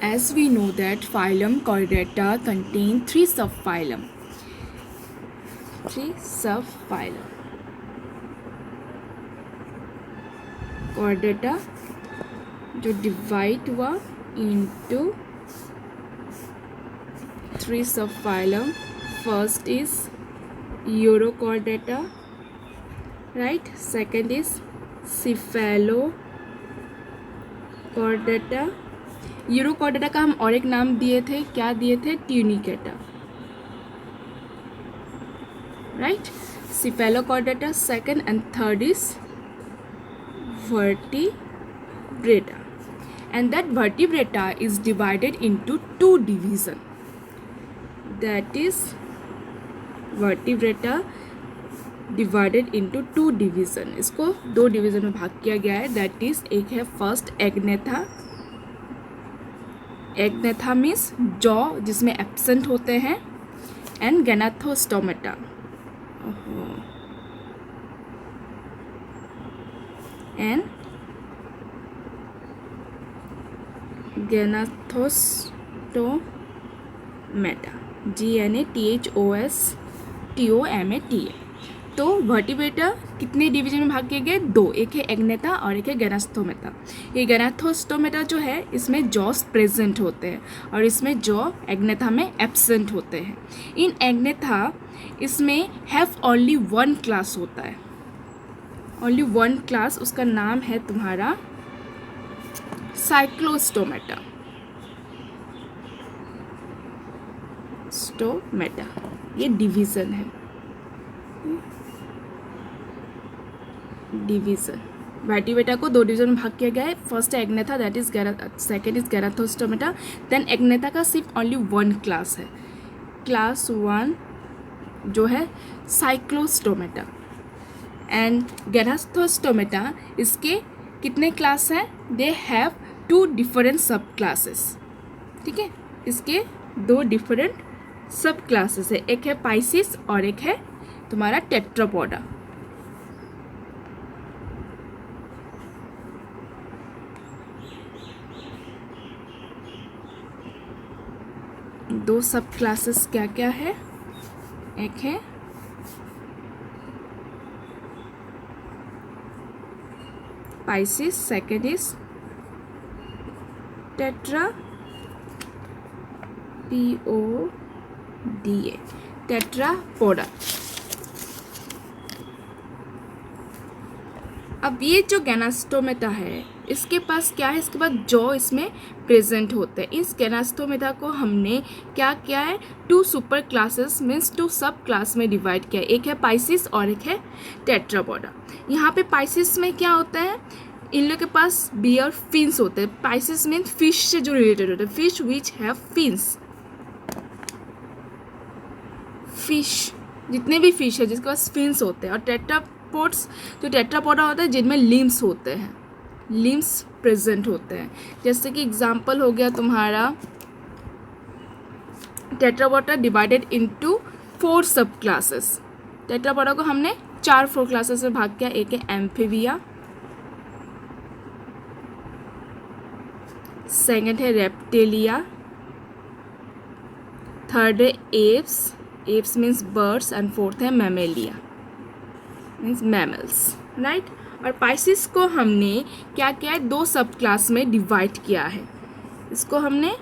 As we know that phylum Chordata contain three subphylum. Chordata जो divide हुआ into three subphylum. First is Urochordata, right? Second is Cephalochordata. Urochordata का हम और एक नाम दिए थे, क्या दिए थे? Tunicata, right? Cephalochordata second and third is vertebrata, and that vertebrata is divided into two division. That is vertebrata divided into two division. इसको दो डिवीजन में भाग किया गया है. दैट इज एक है first agnatha. Agnatha means jaw जिसमें एब्सेंट होते हैं, and gnathostomata. And gnathostomata, GNATHOSTOMATA. तो वर्टिब्रेटा कितने डिवीजन में भाग किए गए? दो. एक है एग्नेथा और एक है गैनास्थोमेटा. ये गैनाथोस्टोमेटा जो है इसमें जॉस प्रेजेंट होते हैं और इसमें जॉ एग्नेथा में एब्सेंट होते हैं. इन एग्नेथा इसमें हैव ओनली वन क्लास होता है, ओनली वन क्लास. उसका नाम है तुम्हारा साइक्लोस्टोमेटा. स्टोमेटा, ये डिवीजन है. डिवीजन वर्टिब्रेटा को दो डिवीजन में भाग किया गया है. फर्स्ट है agnatha, that is second is gnathostomata. Then agnatha का सिर्फ ओनली वन क्लास है, क्लास वन जो है साइक्लोस्टोमेटा. एंड गैनाथोस्टोमेटा इसके कितने क्लास हैं? They have two different sub classes. ठीक है, इसके दो डिफरेंट सब क्लासेस है. एक है पाइसिस और एक है तुम्हारा टेट्रापोडा. दो सब क्लासेस क्या क्या है? एक है Pisces, second is tetra, PODA, Tetrapoda. अब ये जो गैनास्टोमेटा है इसके पास क्या है? इसके पास जॉ इसमें प्रेजेंट होते हैं. इस गैनास्टोमेटा को हमने क्या किया है? Two super classes means two sub class में डिवाइड किया है. एक है पाइसिस और एक है टेट्रापोडा. यहाँ पे पाइसिस में क्या होता है? इन लोग के पास बियर फिन्स होते हैं. पाइसिस मीन्स फिश से जो रिलेटेड होते हैं, fish which have fins. Fish, जितने भी फिश है जिसके पास फिन्स होते हैं. और टेट्रापोड्स, जो टेट्रापोडा होता है जिनमें लिम्स होते हैं, लिम्स प्रेजेंट होते हैं. जैसे कि एग्जाम्पल हो गया तुम्हारा Tetrapoda divided into 4 sub classes. Tetrapoda को हमने 4 क्लासेस में भाग किया. एक है एम्फीबिया, सेकेंड है रेप्टिलिया, थर्ड है apps, apps means birds, and fourth है मैमेलिया मीन्स मैमल्स, राइट. और पाइसिस को हमने क्या किया है? 2 सब क्लास में डिवाइड किया है. इसको हमने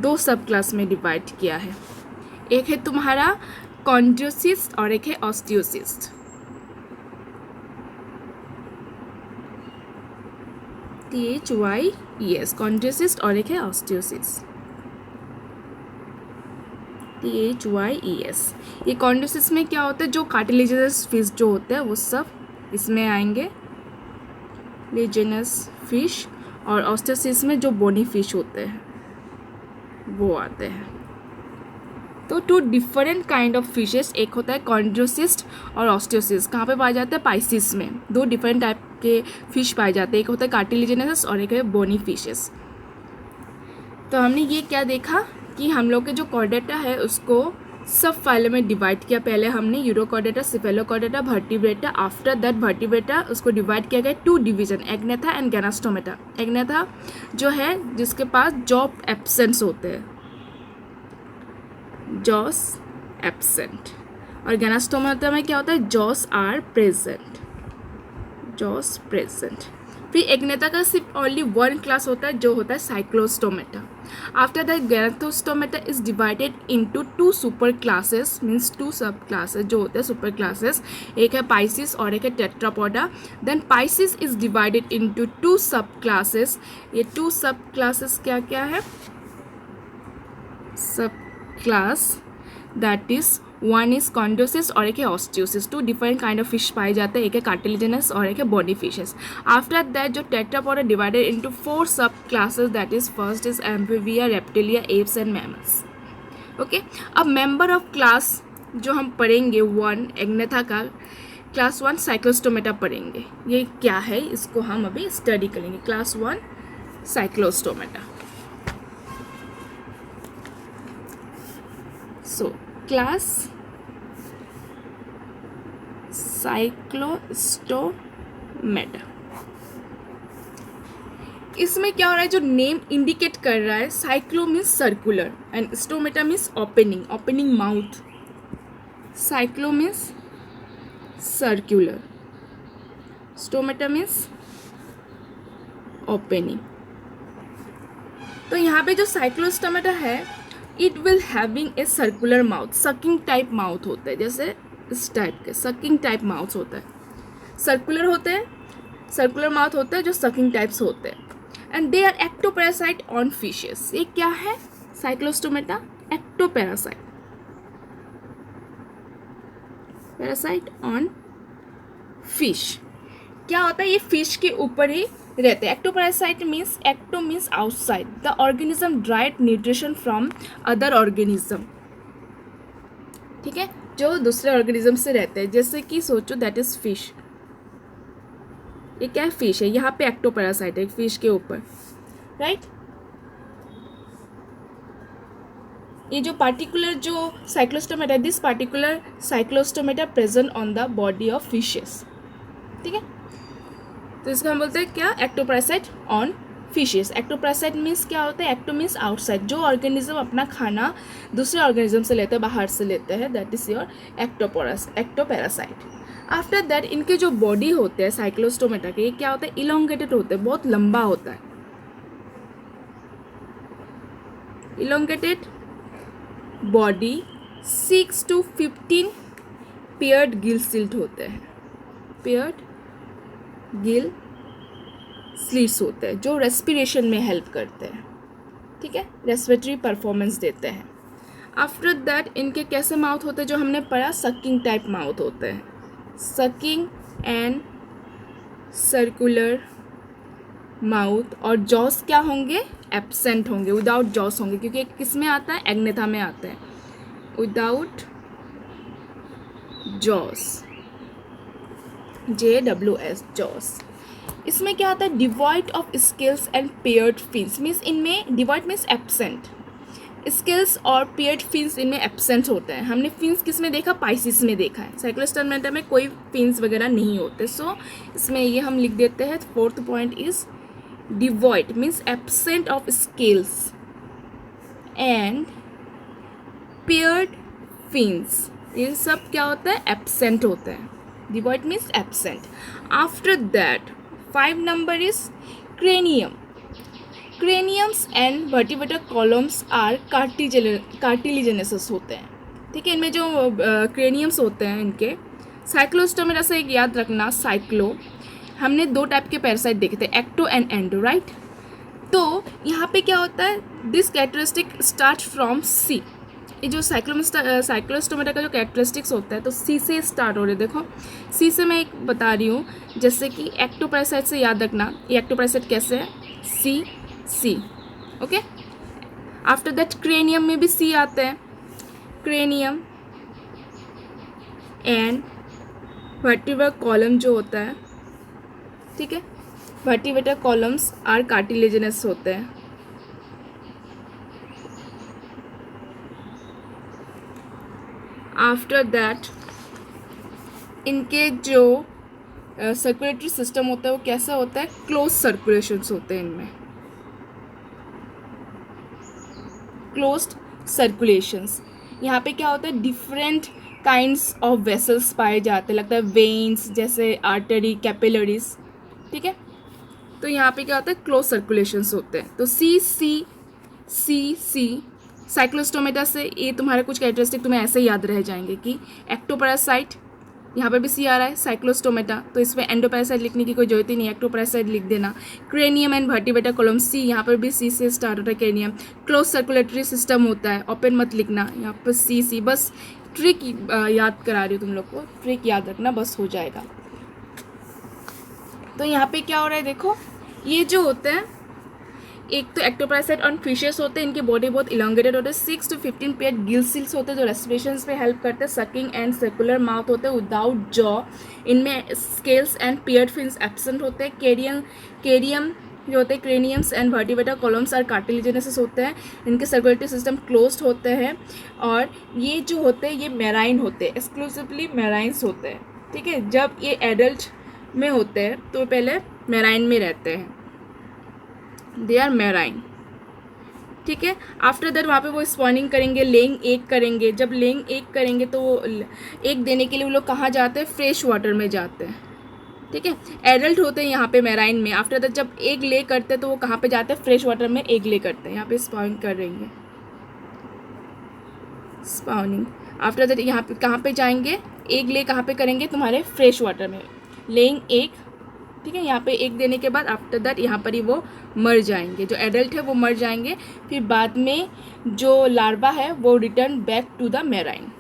2 सब क्लास में डिवाइड किया है. एक है तुम्हारा कॉन्ड्रोसिस्ट और एक है ऑस्टियोसिस्ट. THYES, कॉन्ड्रोसिस्ट और एक है ऑस्टियोसिस्ट. THYES. ये कॉन्ड्रोसिस्ट में क्या होता है? जो कार्टिलेजिनस फिश जो होते हैं वो सब इसमें आएंगे, लेजिनस फिश. और ऑस्टियोसिस में जो बोनी फिश होते हैं वो आते हैं. तो 2 डिफरेंट काइंड ऑफ फिशेस. एक होता है कॉन्ड्रोसिस्ट और ऑस्टियोसिस्ट. कहाँ पे पाए जाते हैं? पाइसिस में. 2 डिफरेंट टाइप के फिश पाए जाते हैं. एक होता है कार्टिलेजिनस और एक है बोनी फिशेस. तो हमने ये क्या देखा कि हम लोग के जो कॉर्डेटा है उसको सब फाइलों में डिवाइड किया। पहले हमने urochordata, cephalochordata, vertebrata. After that vertebrata उसको डिवाइड किया गया 2 डिवीजन, एग्नेथा एंड गैनास्टोमेटा। एग्नेथा जो है जिसके पास जॉ एब्सेंट्स होते हैं, जॉस एब्सेंट, और गैनास्टोमेटा में क्या होता है, jaws are present, jaws present. फिर एग्नेथा का सिर्फ ओनली 1 क्लास होता है जो होता है cyclostomata. After that gnathostomata is divided into 2 super classes, means 2 sub classes जो होते हैं सुपर क्लासेस। एक है पाइसिस और एक है Tetrapoda. Then Pisces is divided into 2 sub classes. ये 2 सब क्लासेस क्या क्या है, sub class that is one is कॉन्डोसिस और एक है ऑस्टियोसिस। 2 डिफरेंट काइंड ऑफ फिश पाए जाते हैं, एक है कार्टिलेजिनस और एक है बॉडी फिशेस। आफ्टर दैट जो tetrapoda divided into 4 sub classes, that is first is amphibia, reptilia, aves and mammals. Okay, अब मेंबर ऑफ क्लास जो हम पढ़ेंगे 1 एग्नेथा का, क्लास 1 साइक्लोस्टोमेटा पढ़ेंगे। ये क्या है इसको हम अभी स्टडी करेंगे। Class 1 Cyclostomata. So class Cyclostomata, इसमें क्या हो रहा है, जो नेम इंडिकेट कर रहा है, cyclo means circular and stomata means opening, opening mouth. Cyclo means circular, stomata means opening. तो यहाँ पे जो साइक्लोस्टोमेटा है, it will having a circular mouth, sucking type mouth होता है, जैसे इस टाइप के सकिंग टाइप माउथ होता है, सर्कुलर होते हैं, सर्कुलर माउथ होता है जो सकिंग टाइप्स होते हैं। And they are ectoparasite on fishes. ये क्या है Cyclostomata, ectoparasite, parasite on fish. क्या होता है, ये फिश के ऊपर ही रहते हैं। Ectoparasite means, ecto means outside, the organism derived nutrition from other organism. ठीक है, जो दूसरे ऑर्गेनिज्म से रहते हैं, जैसे कि सोचो दैट इज फिश। ये क्या है, फिश है, यहाँ पे एक्टोपैरासाइट है फिश के ऊपर, राइट। ये जो पार्टिकुलर जो Cyclostomata, this particular Cyclostomata present on the body of fishes. ठीक है, तो इसको हम बोलते हैं क्या, ectoparasite on fishes. Ectoparasite means क्या होता है, एक्टो मीन्स आउटसाइड, जो ऑर्गेनिज्म अपना खाना दूसरे ऑर्गेनिज्म से लेते हैं, बाहर से लेते हैं, that is your ectoparasite. After that इनके जो बॉडी होते हैं साइक्लोस्टोमेटा के, ये क्या होता है, इलोंगेटेड होते हैं, बहुत लंबा होता है, elongated body, 6 to 15 paired Gill slit होते हैं, पेयर्ड गिल स्लिट्स होते हैं जो रेस्पिरेशन में हेल्प करते हैं। ठीक है, रेस्पिरेटरी परफॉर्मेंस देते हैं। आफ्टर दैट इनके कैसे माउथ होते हैं, जो हमने पढ़ा, सकिंग टाइप माउथ होते हैं, सकिंग एंड सर्कुलर माउथ। और जॉस क्या होंगे, एब्सेंट होंगे, विदाउट जॉस होंगे, क्योंकि किस में आता है, एग्नेथा में आता है, विदाउट जॉस, JWS, जॉस। इसमें क्या आता है, devoid of scales and paired fins, means इनमें डिवॉइड मीन्स एब्सेंट, स्केल्स और पेयर्ड फिन्स इनमें एब्सेंट होते हैं। हमने फिन्स किस में देखा, पाइसिस में देखा है। साइक्लोस्टोमेटा में कोई फिन्स वगैरह नहीं होते। सो इसमें ये हम लिख देते हैं, 4th point is devoid means absent of scales and paired fins, ये सब क्या होता है, एब्सेंट होता है, devoid means absent. After that 5 number is cranium. Craniums and vertebrate columns are cartilaginous होते हैं। ठीक है, इनमें जो क्रेनियम्स होते हैं इनके, साइक्लोस्टोमेटा से एक याद रखना, साइक्लो हमने 2 टाइप के पैरासाइट देखे थे, एक्टो एंड एंडो, राइट। तो यहाँ पे क्या होता है, दिस कैरेक्टरिस्टिक स्टार्ट फ्रॉम सी। ये जो साइक्लोस्टोमेटा का जो कैरेक्टरिस्टिक्स होता है, तो सी से स्टार्ट हो रहे हैं। देखो सी से मैं एक बता रही हूँ, जैसे कि एक्टोपैरासाइट से याद रखना, ये एक्टोपैरासाइट कैसे है, सी सी, ओके। आफ्टर दैट क्रेनियम में भी सी आते हैं, क्रेनियम एंड वर्टिब्रल कॉलम जो होता है, ठीक है, वर्टिब्रेटर कॉलम्स आर कार्टिलेजिनस होते हैं। आफ्टर दैट इनके जो सर्कुलेटरी सिस्टम होता है वो कैसा होता है, क्लोज सर्कुलेशंस होते हैं इनमें, क्लोज्ड सर्कुलेशंस। यहाँ पे क्या होता है, डिफरेंट काइंड्स ऑफ वेसल्स पाए जाते हैं, लगता है वेन्स जैसे आर्टरी, कैपिलरीज, ठीक है। तो यहाँ पे क्या होता है, क्लोज सर्कुलेशंस होते हैं। तो सी साइक्लोस्टोमेटा से ये तुम्हारे कुछ कैरेक्टरिस्टिक तुम्हें ऐसे याद रह जाएंगे कि एक्टोपैरासाइट, यहाँ पर भी सी आ रहा है, साइक्लोस्टोमेटा, तो इसमें एंडोपैरासाइट लिखने की कोई जरूरत ही नहीं है, एक्टोपैरासाइट लिख देना। Cranium and Vertebrata column C, यहाँ पर भी सी से स्टार्ट होता है क्रेनियम। क्लोज सर्कुलेटरी सिस्टम होता है, ओपन मत लिखना, यहाँ पर सी, बस ट्रिक याद करा रही हूँ तुम लोग को, ट्रिक याद रखना बस हो जाएगा। तो यहाँ पे क्या हो रहा है देखो, ये जो होते हैं, एक तो एक्टोपैरासाइट ऑन फिशेस होते हैं, इनके बॉडी बहुत इलांगेटेड होते हैं, 6 to 15 पेयर गिल सील्स होते हैं जो रेस्पिरेशन पे हेल्प करते हैं, सकिंग एंड सर्कुलर माउथ होते हैं विदाउट जॉ, इनमें scales and paired fins absent होते हैं। केरियम जो होते हैं, क्रेनियम्स एंड वर्टिब्रेटा कॉलम्स और कार्टिलेजिनस होते हैं, इनके सर्कुलेटरी सिस्टम क्लोज्ड होते हैं। और ये जो होते हैं ये मैराइन होते हैं, एक्सक्लूसिवली मैराइन्स होते हैं, ठीक है। जब ये एडल्ट में होते हैं तो पहले मैराइन में रहते हैं, दे आर मैराइन, ठीक है। आफ्टर दैट वहाँ पे वो स्पॉनिंग करेंगे, लेइंग एग करेंगे। जब लेइंग एग करेंगे तो एग देने के लिए वो लोग कहाँ जाते हैं, फ्रेश वाटर में जाते हैं, ठीक है। एडल्ट होते हैं यहाँ पे मैराइन में। आफ्टर दैट जब एग ले करते हैं तो वो कहाँ पे जाते हैं, फ्रेश वाटर में एग ले करते हैं। यहाँ पे स्पॉनिंग कर रही है, स्पॉनिंग। आफ्टर दैट यहाँ पे कहाँ पे जाएंगे, एग ले कहाँ पे करेंगे, तुम्हारे फ्रेश वाटर में, लेइंग एग, ठीक है। यहाँ पे एग देने के बाद आफ्टर दैट यहाँ पर ही वो मर जाएंगे, जो एडल्ट है वो मर जाएंगे। फिर बाद में जो लार्वा है वो return back to the marine.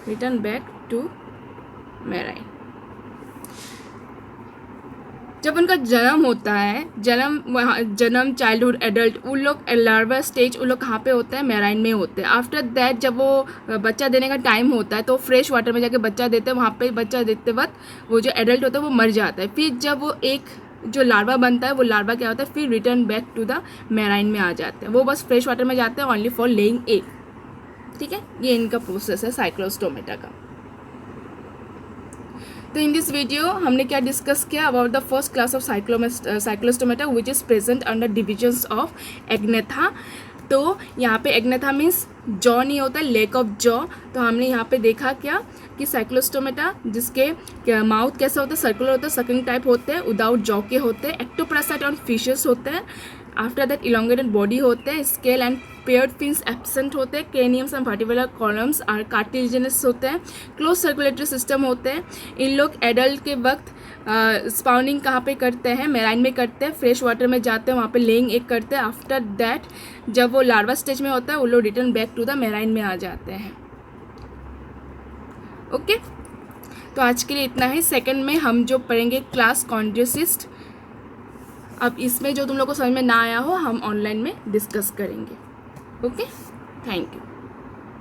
Return back to marine. जब उनका जन्म होता है, जन्म चाइल्डहुड एडल्ट, उन लोग लार्वा स्टेज उन लोग कहाँ पे होते हैं, मैराइन में होते हैं। आफ्टर दैट जब वो बच्चा देने का टाइम होता है तो फ्रेश वाटर में जाके बच्चा देते हैं, वहाँ पे बच्चा देते वक्त वो जो एडल्ट होता है वो मर जाता है। फिर जब वो एक जो लार्वा बनता है वो लार्वा क्या होता है, फिर return back to the marine में आ जाते हैं। वो बस फ्रेश वाटर में जाते हैं ओनली फॉर लेइंग एग, ठीक है। ये इनका प्रोसेस है साइक्लोस्टोमेटा का। तो इन दिस वीडियो हमने क्या डिस्कस किया, about the first class of Cyclostomata which is present under divisions of Agnatha. तो यहाँ पे एग्नेथा मीन्स जॉ नहीं होता, लेक ऑफ जॉ। तो हमने यहाँ पे देखा क्या कि साइक्लोस्टोमेटा जिसके माउथ कैसा होता है, सर्कुलर होता है, सकिंग टाइप होते हैं, विदाउट जॉ के होते हैं, एक्टोपैरासाइट ऑन फिशेस होते हैं। आफ्टर दैट इलोंगेटेड बॉडी होते हैं, scale and paired fins absent होते हैं, क्रेनियम्स एंड वर्टिब्रल कॉलम्स और कार्टिलेजिनस होते हैं, क्लोज सर्कुलेटरी सिस्टम होते हैं। इन लोग एडल्ट के वक्त स्पाउनिंग कहाँ पे करते हैं, मैराइन में करते हैं, फ्रेश वाटर में जाते हैं, वहाँ पे लेइंग एग करते हैं। आफ्टर दैट जब वो लार्वा स्टेज में होता है वो लोग return back to the marine में आ जाते हैं। ओके, तो आज के लिए इतना ही। सेकंड में हम जो पढ़ेंगे क्लास कॉन्ड्रोसिस्ट। अब इसमें जो तुम लोग को समझ में ना आया हो हम ऑनलाइन में डिस्कस करेंगे। Okay, thank you.